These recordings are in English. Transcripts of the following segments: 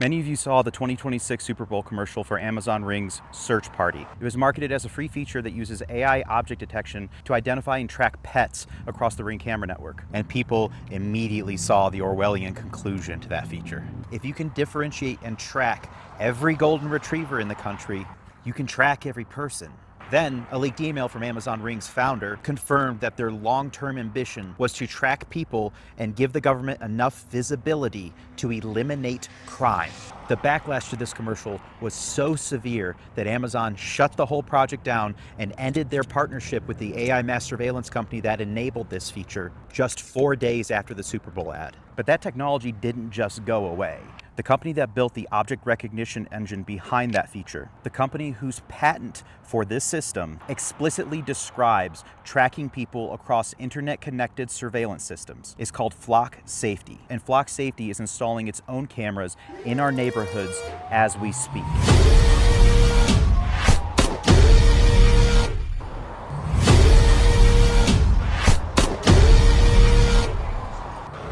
Many of you saw the 2026 Super Bowl commercial for Amazon Ring's Search Party. It was marketed as a free feature that uses AI object detection to identify and track pets across the Ring camera network. And people immediately saw the Orwellian conclusion to that feature. If you can differentiate and track every golden retriever in the country, you can track every person. Then, a leaked email from Amazon Ring's founder confirmed that their long-term ambition was to track people and give the government enough visibility to eliminate crime. The backlash to this commercial was so severe that Amazon shut the whole project down and ended their partnership with the AI mass surveillance company that enabled this feature just 4 days after the Super Bowl ad. But that technology didn't just go away. The company that built the object recognition engine behind that feature, the company whose patent for this system explicitly describes tracking people across internet-connected surveillance systems, is called Flock Safety. And Flock Safety is installing its own cameras in our neighborhoods as we speak.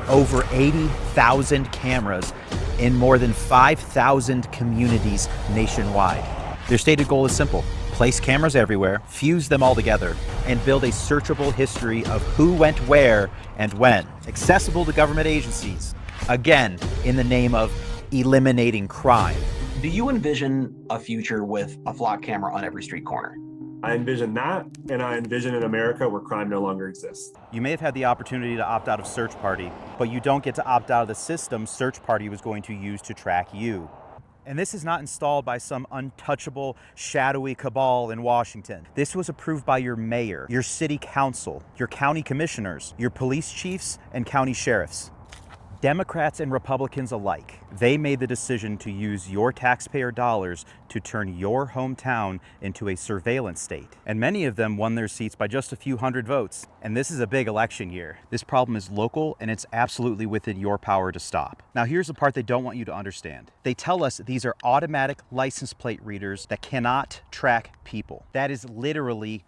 Over 80,000 cameras in more than 5,000 communities nationwide. Their stated goal is simple: place cameras everywhere, fuse them all together, and build a searchable history of who went where and when, accessible to government agencies, again, in the name of eliminating crime. Do you envision a future with a flock camera on every street corner? I envision that, and I envision an America where crime no longer exists. You may have had the opportunity to opt out of Search Party, but you don't get to opt out of the system Search Party was going to use to track you. And this is not installed by some untouchable, shadowy cabal in Washington. This was approved by your mayor, your city council, your county commissioners, your police chiefs, and county sheriffs. Democrats and Republicans alike, they made the decision to use your taxpayer dollars to turn your hometown into a surveillance state. And many of them won their seats by just a few hundred votes. And this is a big election year. This problem is local, and it's absolutely within your power to stop. Now, here's the part they don't want you to understand. They tell us these are automatic license plate readers that cannot track people. That is literally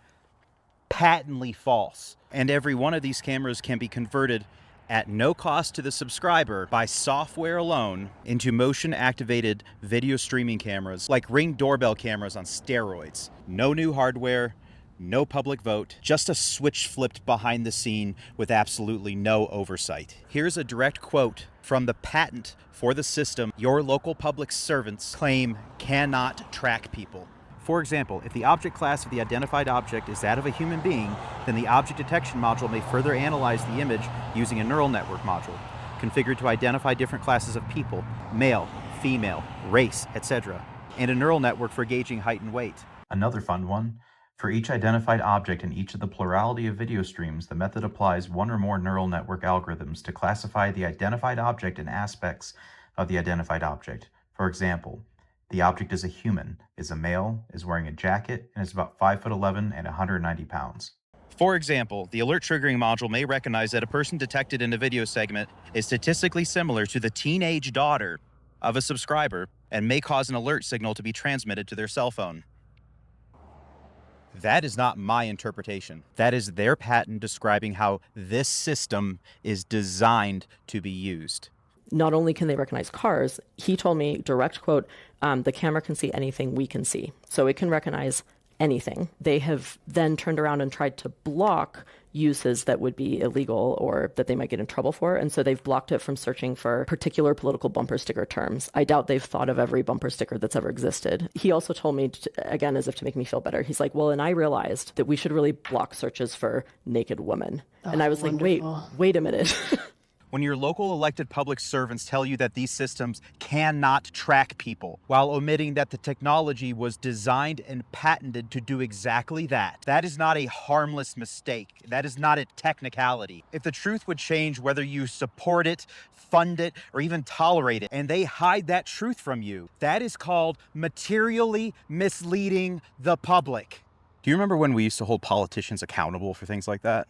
patently false. And every one of these cameras can be converted at no cost to the subscriber by software alone into motion-activated video streaming cameras like Ring doorbell cameras on steroids. No new hardware, no public vote, just a switch flipped behind the scene with absolutely no oversight. Here's a direct quote from the patent for the system your local public servants claim cannot track people. For example, if the object class of the identified object is that of a human being, then the object detection module may further analyze the image using a neural network module, configured to identify different classes of people, male, female, race, etc., and a neural network for gauging height and weight. Another fun one: for each identified object in each of the plurality of video streams, the method applies one or more neural network algorithms to classify the identified object and aspects of the identified object. For example, the object is a human, is a male, is wearing a jacket, and is about 5'11" and 190 pounds. For example, the alert triggering module may recognize that a person detected in a video segment is statistically similar to the teenage daughter of a subscriber and may cause an alert signal to be transmitted to their cell phone. That is not my interpretation. That is their patent describing how this system is designed to be used. Not only can they recognize cars, he told me, direct quote, the camera can see anything we can see. So it can recognize anything. They have then turned around and tried to block uses that would be illegal or that they might get in trouble for. And so they've blocked it from searching for particular political bumper sticker terms. I doubt they've thought of every bumper sticker that's ever existed. He also told me, again, as if to make me feel better, he's like, well, and I realized that we should really block searches for naked women. And I was wonderful. like, wait a minute. When your local elected public servants tell you that these systems cannot track people, while omitting that the technology was designed and patented to do exactly that, that is not a harmless mistake. That is not a technicality. If the truth would change whether you support it, fund it, or even tolerate it, and they hide that truth from you, that is called materially misleading the public. Do you remember when we used to hold politicians accountable for things like that?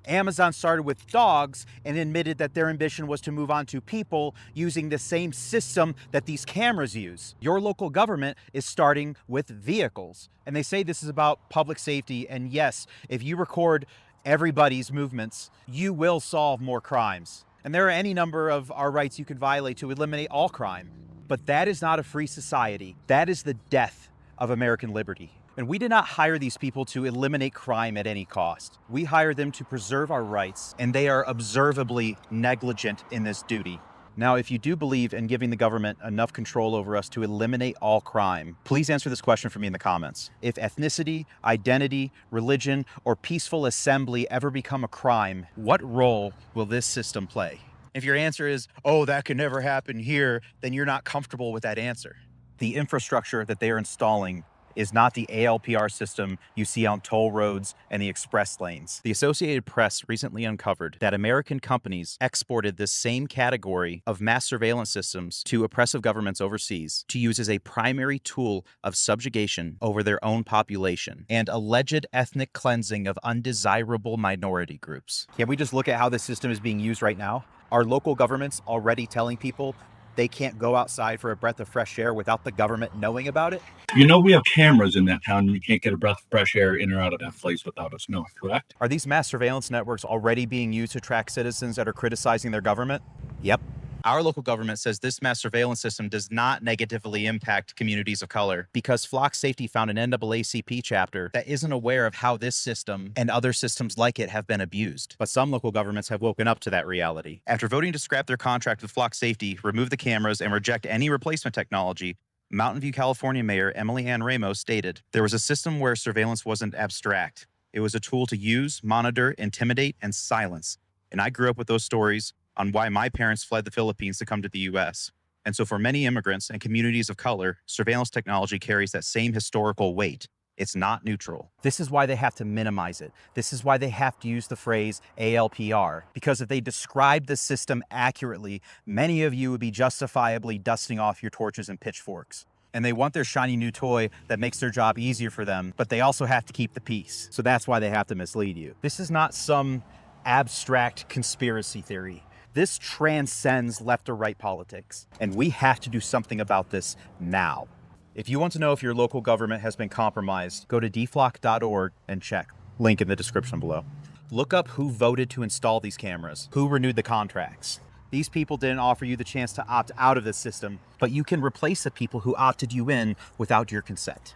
Amazon started with dogs and admitted that their ambition was to move on to people using the same system that these cameras use. Your local government is starting with vehicles. And they say this is about public safety. And yes, if you record everybody's movements, you will solve more crimes. And there are any number of our rights you can violate to eliminate all crime. But that is not a free society. That is the death of American liberty. And we did not hire these people to eliminate crime at any cost. We hired them to preserve our rights, and they are observably negligent in this duty. Now, if you do believe in giving the government enough control over us to eliminate all crime, please answer this question for me in the comments. If ethnicity, identity, religion, or peaceful assembly ever become a crime, what role will this system play? If your answer is, oh, that could never happen here, then you're not comfortable with that answer. The infrastructure that they are installing is not the ALPR system you see on toll roads and the express lanes. The Associated Press recently uncovered that American companies exported this same category of mass surveillance systems to oppressive governments overseas to use as a primary tool of subjugation over their own population and alleged ethnic cleansing of undesirable minority groups. Can we just look at how this system is being used right now? Are local governments already telling people they can't go outside for a breath of fresh air without the government knowing about it? You know, we have cameras in that town, and you can't get a breath of fresh air in or out of that place without us knowing, correct? Are these mass surveillance networks already being used to track citizens that are criticizing their government? Yep. Our local government says this mass surveillance system does not negatively impact communities of color because Flock Safety found an NAACP chapter that isn't aware of how this system and other systems like it have been abused. But some local governments have woken up to that reality. After voting to scrap their contract with Flock Safety, remove the cameras, and reject any replacement technology, Mountain View, California Mayor Emily Ann Ramos stated, there was a system where surveillance wasn't abstract. It was a tool to use, monitor, intimidate, and silence. And I grew up with those stories on why my parents fled the Philippines to come to the U.S. And so for many immigrants and communities of color, surveillance technology carries that same historical weight. It's not neutral. This is why they have to minimize it. This is why they have to use the phrase ALPR, because if they described the system accurately, many of you would be justifiably dusting off your torches and pitchforks. And they want their shiny new toy that makes their job easier for them, but they also have to keep the peace. So that's why they have to mislead you. This is not some abstract conspiracy theory. This transcends left or right politics, and we have to do something about this now. If you want to know if your local government has been compromised, go to dflock.org and check. Link in the description below. Look up who voted to install these cameras, who renewed the contracts. These people didn't offer you the chance to opt out of the system, but you can replace the people who opted you in without your consent.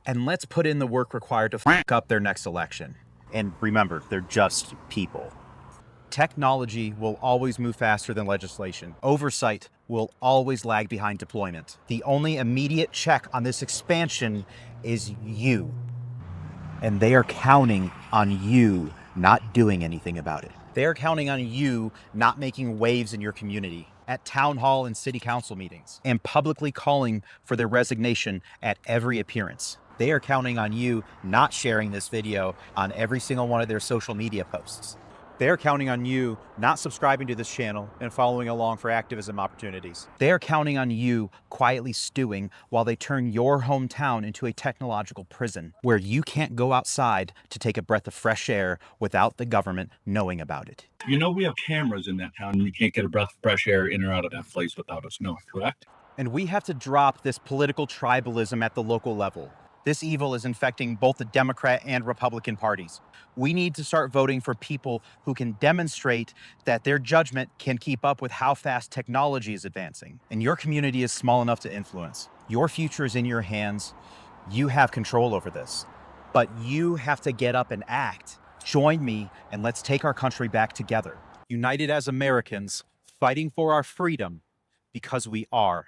And let's put in the work required to fuck up their next election. And remember, they're just people. Technology will always move faster than legislation. Oversight will always lag behind deployment. The only immediate check on this expansion is you. And they are counting on you not doing anything about it. They are counting on you not making waves in your community, at town hall and city council meetings, and publicly calling for their resignation at every appearance. They are counting on you not sharing this video on every single one of their social media posts. They're counting on you not subscribing to this channel and following along for activism opportunities. They're counting on you quietly stewing while they turn your hometown into a technological prison where you can't go outside to take a breath of fresh air without the government knowing about it. You know, we have cameras in that town, and you can't get a breath of fresh air in or out of that place without us knowing, correct? And we have to drop this political tribalism at the local level. This evil is infecting both the Democrat and Republican parties. We need to start voting for people who can demonstrate that their judgment can keep up with how fast technology is advancing. And your community is small enough to influence. Your future is in your hands. You have control over this. But you have to get up and act. Join me and let's take our country back together. United as Americans, fighting for our freedom because we are